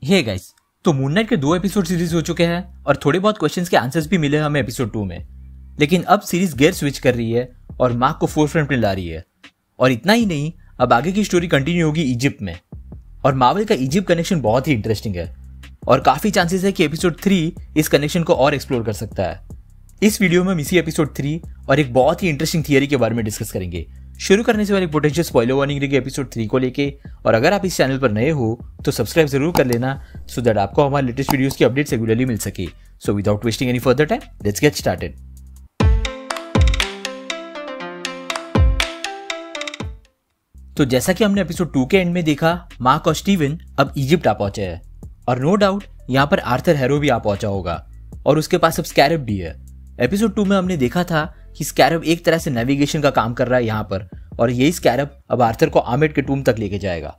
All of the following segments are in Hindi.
हे गाइस, तो मून नाइट के 2 एपिसोड सीरीज हो चुके हैं और थोड़े बहुत क्वेश्चंस के आंसर्स भी मिले हमें एपिसोड 2 में। लेकिन अब सीरीज गियर स्विच कर रही है और मार्क को फोरफ्रंट में ला रही है। और इतना ही नहीं, अब आगे की स्टोरी कंटिन्यू होगी इजिप्ट में। और मार्वल का इजिप्ट कनेक्शन बहुत ही इंटरेस्टिंग है और काफी चांसेस है कि एपिसोड 3 इस कनेक्शन को और एक्सप्लोर कर सकता है। इस वीडियो में हम इसी एपिसोड 3 और एक बहुत ही इंटरेस्टिंग थियरी के बारे में डिस्कस करेंगे। शुरू करने से पहले पोटेंशियल स्पॉइलर वार्निंग रहेगी एपिसोड 3 को लेके। और अगर आप इस चैनल पर नए हो तो सब्सक्राइब जरूर कर लेना सो दैट आपको हमारे लेटेस्ट वीडियोस की अपडेट्स रेगुलरली मिल सके। So without wasting any further time, let's get started. तो जैसा कि हमने एपिसोड 2 के एंड में देखा, मार्क और स्टीवन अब इजिप्ट आ पहुंचे हैं और नो डाउट यहाँ पर आर्थर हैरो भी आ पहुंचा होगा और उसके पास अब स्कैरब भी है। एपिसोड 2 में हमने देखा था कि स्कैरब एक तरह से नेविगेशन का काम कर रहा है यहाँ पर, और यही स्कैरब अब आर्थर को आमिड के टूम तक लेके जाएगा।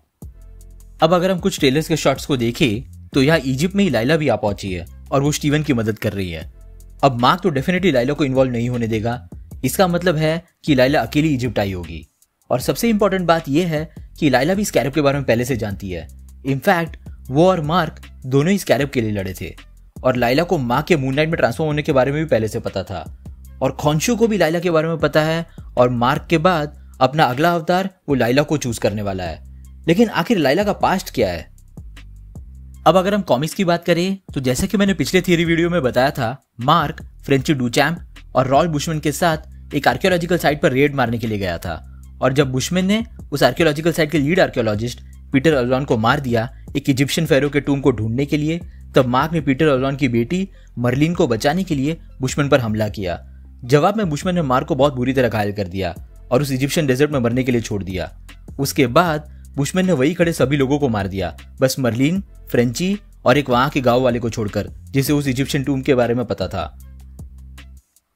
अब अगर हम कुछ ट्रेलर्स के शॉट्स को देखें तो यहाँ इजिप्ट में ही लाइला भी आ पहुंची है और वो स्टीवन की मदद कर रही है। अब मार्क तो डेफिनेटली लाइला को इन्वॉल्व नहीं होने देगा। इसका मतलब है कि लाइला अकेली इजिप्ट आई होगी। और सबसे इंपॉर्टेंट बात यह है कि लाइला भी स्कैरब के बारे में पहले से जानती है। इनफैक्ट वो और मार्क दोनों ही स्कैरब के लिए लड़े थे और लाइला को मार्क के मून नाइट में ट्रांसफॉर्म होने के बारे में भी पहले से पता था। और खॉन्शु को भी लाइला के बारे में पता है और मार्क के बाद अपना अगला अवतार वो लाइला को चूज करने वाला है। लेकिन आखिर लाइला का पास्ट क्या है? अब अगर हम कॉमिक्स की बात करें तो जैसे कि मैंने पिछले थियरी वीडियो में बताया था, मार्क फ्रेंची डुचैम्प और रॉल बुशमैन के साथ एक आर्कियोलॉजिकल साइट पर रेड मारने के लिए गया था। और जब बुशमैन ने उस आर्कियोलॉजिकल साइट के लीड आर्कियोलॉजिस्ट पीटर अलोन को मार दिया एक इजिप्शियन फेरो के टूम को ढूंढने के लिए, तब मार्क ने पीटर अलोन की बेटी मर्लिन को बचाने के लिए बुशमैन पर हमला किया। जवाब में बुशमैन ने मार्क को बहुत बुरी तरह घायल कर दिया और उस इजिप्शियन डेजर्ट में मरने के लिए छोड़ दिया। उसके बाद बुशमैन ने वही खड़े सभी लोगों को मार दिया, बस मर्लिन, फ्रेंची और एक वहां के गांव वाले को छोड़कर, जिसे उस इजिप्शियन टूम के बारे में पता था।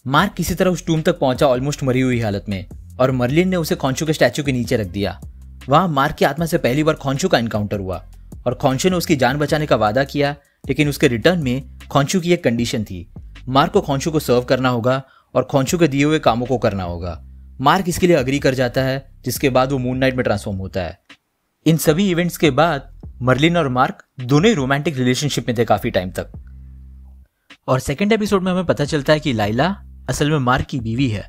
मार्क किसी तरह उस टूम तक पहुंचा ऑलमोस्ट मरी हुई हालत में, और मर्लिन ने उसे खॉन्शु के स्टैचू के नीचे रख दिया। वहां मार्क की आत्मा से पहली बार खॉन्शु का एनकाउंटर हुआ और खॉन्शु ने उसकी जान बचाने का वादा किया। लेकिन उसके रिटर्न में खॉन्शु की एक कंडीशन थी, मार्क को खॉन्शु को सर्व करना होगा और खॉन्शु के दिए हुए कामों को करना होगा। मार्क इसके लिए अग्री कर जाता है, जिसके बाद वो मून नाइट में ट्रांसफॉर्म होता है। इन सभी इवेंट्स के बाद मर्लिन और मार्क दोनों ही रोमांटिक रिलेशनशिप में थे काफी टाइम तक। और सेकेंड एपिसोड में हमें पता चलता है कि लाइला असल में मार्क की बीवी है।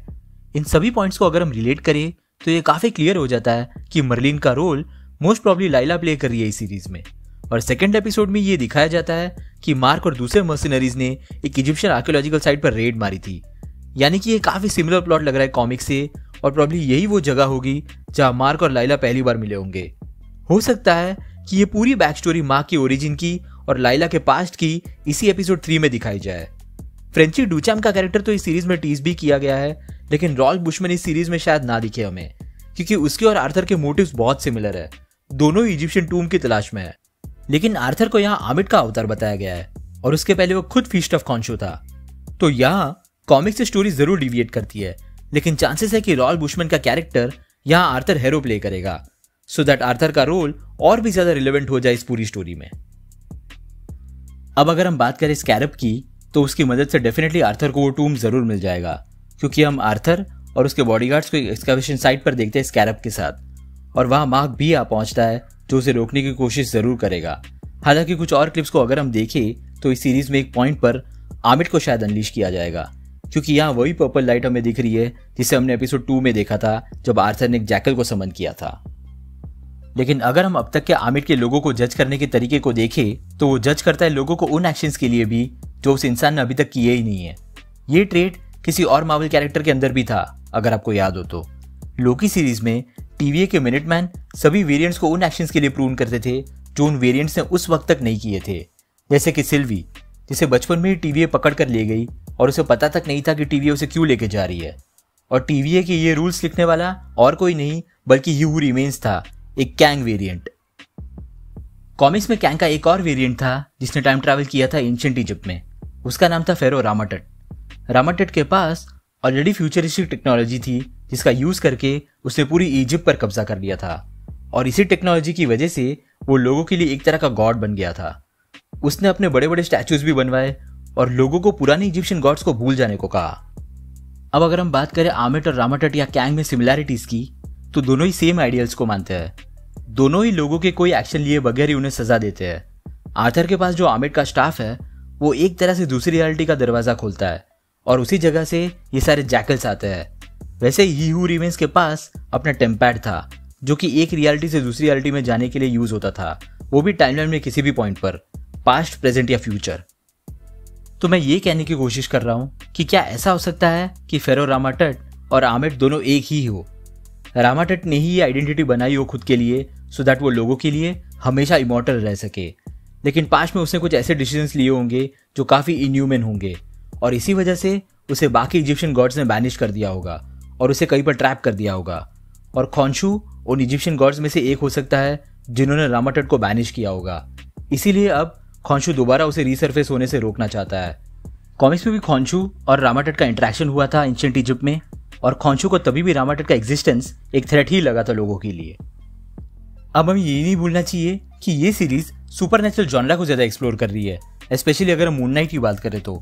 इन सभी पॉइंट्स को अगर हम रिलेट करें तो ये काफी क्लियर हो जाता है कि मर्लिन का role most probably Lyla play कर रही है इस सीरीज में। और सेकेंड एपिसोड में ये दिखाया जाता है कि मार्क और दूसरे मर्सिनरीज ने एक इजिप्शियन आर्कियोलॉजिकल साइट पर रेड मारी थी। यानी कि ये काफी सिमिलर प्लॉट लग रहा है कॉमिक से, और प्रॉब्ली यही वो जगह होगी जहां मार्क और लाइला पहली बार मिले होंगे। हो सकता है कि ये पूरी बैक स्टोरी मार्क की ओरिजिन की और लाइला के पास्ट की इसी एपिसोड 3 में दिखाई जाए। फ्रेंची डुचैम्प का कैरेक्टर तो इस सीरीज में टीज भी किया गया है, लेकिन रॉल बुशमैन इस सीरीज में शायद ना दिखे हमें, क्योंकि उसके और आर्थर के मोटिव्स बहुत सिमिलर है। दोनों ही इजिप्शियन टूम की तलाश में है। लेकिन आर्थर को यहाँ आमिड का अवतार बताया गया है और उसके पहले वो खुद फीस्ट ऑफ खॉन्शु था। तो यहाँ कॉमिक से स्टोरी जरूर डिविएट करती है, लेकिन चांसेस है कि रॉल बुशमैन का कैरेक्टर यहाँ आर्थर हैरो प्ले करेगा, सो दैट आर्थर का रोल और भी ज्यादा रिलेवेंट हो जाए इस पूरी स्टोरी में। अब अगर हम बात करें स्कैरब की, तो उसकी मदद से डेफिनेटली आर्थर को वो टूम जरूर मिल जाएगा, क्योंकि हम आर्थर और उसके बॉडीगार्ड्स को एक्सकैवेशन साइट पर देखते हैं स्कैरब के साथ, और वहां मार्क भी आ पहुंचता है जो उसे रोकने की कोशिश जरूर करेगा। हालांकि कुछ और क्लिप्स को अगर हम देखें तो इस सीरीज में एक पॉइंट पर आमिड को शायद अनलीश किया जाएगा, क्योंकि यहाँ वही पर्पल लाइट हमें दिख रही है जिसे हमने एपिसोड 2 में देखा था जब आर्थर ने एक जैकल को समन किया था। लेकिन अगर हम अब तक के आमिड के लोगों को जज करने के तरीके को देखें तो वो जज करता है लोगों को उन एक्शंस के लिए भी जो उस इंसान ने अभी तक किए ही नहीं है। ये ट्रेट किसी और मार्वल कैरेक्टर के अंदर भी था, अगर आपको याद हो तो। लोकी सीरीज में टीवीए के मिनटमैन सभी वेरिएंट्स को उन एक्शंस के लिए प्रूव करते थे जो उन वेरिएंट्स ने उस वक्त तक नहीं किए थे। जैसे कि सिल्वी, जिसे बचपन में ही टीवीए पकड़ कर ले गई और उसे पता तक नहीं था कि टीवीए उसे क्यों लेके जा रही है। और टीवीए के ये रूल्स लिखने वाला और कोई नहीं बल्कि ही हू रिमेन्स था, एक कैंग वेरिएंट। कॉमिक्स में कैंग का एक और वेरिएंट था जिसने टाइम ट्रैवल किया था एंशिएंट इजिप्ट में। उसका नाम था फेरो रामाटट। रामाटट के पास ऑलरेडी फ्यूचरिस्टिक टेक्नोलॉजी थी जिसका यूज करके उसने पूरी इजिप्ट पर कब्जा कर लिया था, और इसी टेक्नोलॉजी की वजह से वो लोगों के लिए एक तरह का गॉड बन गया था। उसने अपने बड़े बड़े स्टैचूज भी बनवाए और लोगों को पुराने इजिप्शियन गॉड्स को भूल जाने को कहा। अब अगर हम बात करें आमिड और रामाटट या कैंग में सिमिलैरिटीज की, तो दोनों ही सेम आइडियल्स को मानते हैं। दोनों ही लोगों के कोई एक्शन लिए बगैर ही उन्हें सजा देते हैं। आर्थर के पास जो आर्मेड का स्टाफ है वो एक तरह से दूसरी रियलिटी का दरवाजा खोलता है और उसी जगह से ये सारे जैकल्स आते हैं। वैसे ही हू रिमेन्स के पास अपना टेम्पैड था जो कि एक रियलिटी से दूसरी रियलिटी में जाने के लिए यूज होता था, वो भी टाइमलाइन में किसी भी पॉइंट पर, पास्ट, प्रेजेंट या फ्यूचर। तो मैं ये कहने की कोशिश कर रहा हूँ कि क्या ऐसा हो सकता है कि फेरो रामाटट और आर्मेड दोनों एक ही हो। रामाटट ने ही ये आइडेंटिटी बनाई हो खुद के लिए सो दैट वो लोगों के लिए हमेशा इमॉर्टल रह सके, लेकिन पास्ट में उसने कुछ ऐसे डिसीजंस लिए होंगे जो काफ़ी इनह्यूमन होंगे और इसी वजह से उसे बाकी इजिप्शियन गॉड्स ने बैनिश कर दिया होगा और उसे कहीं पर ट्रैप कर दिया होगा। और खॉन्शू उन इजिप्शियन गॉड्स में से एक हो सकता है जिन्होंने रामाटट को बैनिश किया होगा। इसीलिए अब खॉन्शू दोबारा उसे रीसर्फेस होने से रोकना चाहता है। कॉमिक्स में भी खॉन्शू और रामाटट का इंटरेक्शन हुआ था एंशिएंट इजिप्ट में और खॉन्शू को तभी भी रामाटट का एग्जिस्टेंस एक थ्रेट ही लगा था लोगों के लिए। अब हमें ये नहीं भूलना चाहिए कि ये सीरीज सुपरनेचुरल जॉनरा को ज्यादा एक्सप्लोर कर रही है, स्पेशली अगर हम मून नाइट की बात करें तो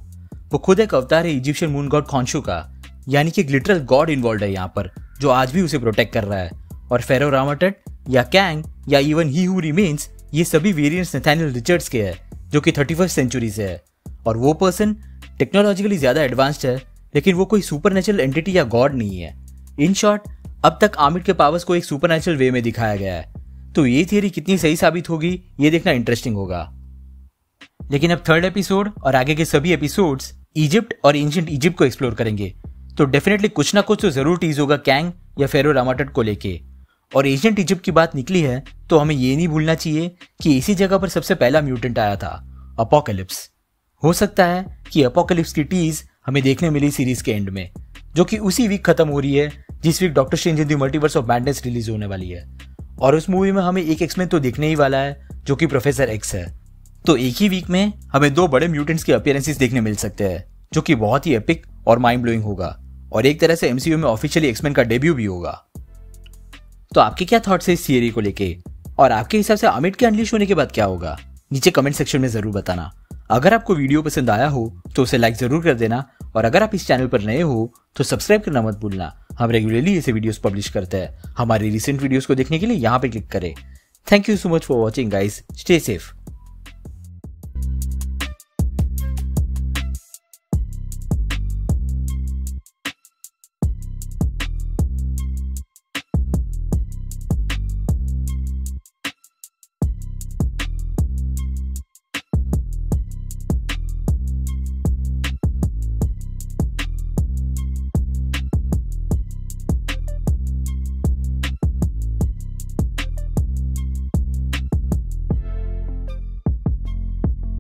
वो खुद एक अवतार है इजिप्शियन मून गॉड खॉन्शू का, यानी कि एक लिटरल गॉड इन्वॉल्व है यहाँ पर जो आज भी उसे प्रोटेक्ट कर रहा है। और फेरो रामाटट या कैंग या इवन ही हू रिमेन्स, ये सभी वेरिएंट्स नथानियल रिचर्ड्स के हैं जो कि 31st सेंचुरी से है और वो पर्सन टेक्नोलॉजिकली ज्यादा एडवांस्ड है, लेकिन वो कोई सुपरनेचुरल एंटिटी या गॉड नहीं है। इन शॉर्ट, अब तक आर्मेड के पावर्स को एक सुपरनेचुरल वे में दिखाया गया है, तो ये थियरी कितनी सही साबित होगी ये देखना इंटरेस्टिंग होगा। लेकिन अब थर्ड एपिसोड और आगे के सभी एपिसोड्स इजिप्ट और एंशिएंट इजिप्ट को एक्सप्लोर करेंगे, तो डेफिनेटली कुछ ना कुछ तो जरूर टीज होगा कैंग या फेरो रामाटट को लेके। और एंशिएंट इजिप्ट की बात निकली है तो हमें ये नहीं भूलना चाहिए कि इसी जगह पर सबसे पहला म्यूटेंट आया था, अपोकलिप्स। हो सकता है कि अपोकलिप्स की टीज हमें देखने मिली सीरीज के एंड में, जो कि उसी वीक खत्म हो रही है जिस week Doctor Strange in the Multiverse of Madness release होने वाली है। और उस मूवी में हमें एक एक्समैन तो दिखने ही वाला है जो कि प्रोफेसर एक्स है। तो एक ही वीक में हमें 2 बड़े म्यूटेंट्स के अपीयरेंसेस देखने मिल सकते हैं, जो कि बहुत ही एपिक और माइंड ब्लोइंग होगा और एक तरह से एमसीयू में ऑफिशियली एक्समैन का डेब्यू भी होगा। तो आपके क्या थॉट्स है इस थियरी को लेके, और आपके हिसाब से आर्मेड के अनलीश होने के बाद क्या होगा, नीचे कमेंट सेक्शन में जरूर बताना। अगर आपको वीडियो पसंद आया हो तो उसे लाइक जरूर कर देना और अगर आप इस चैनल पर नए हो तो सब्सक्राइब करना मत भूलना। हम रेगुलरली ऐसे वीडियोस पब्लिश करते हैं। हमारी रिसेंट वीडियोस को देखने के लिए यहाँ पे क्लिक करें। Thank you so much for watching guys, stay safe.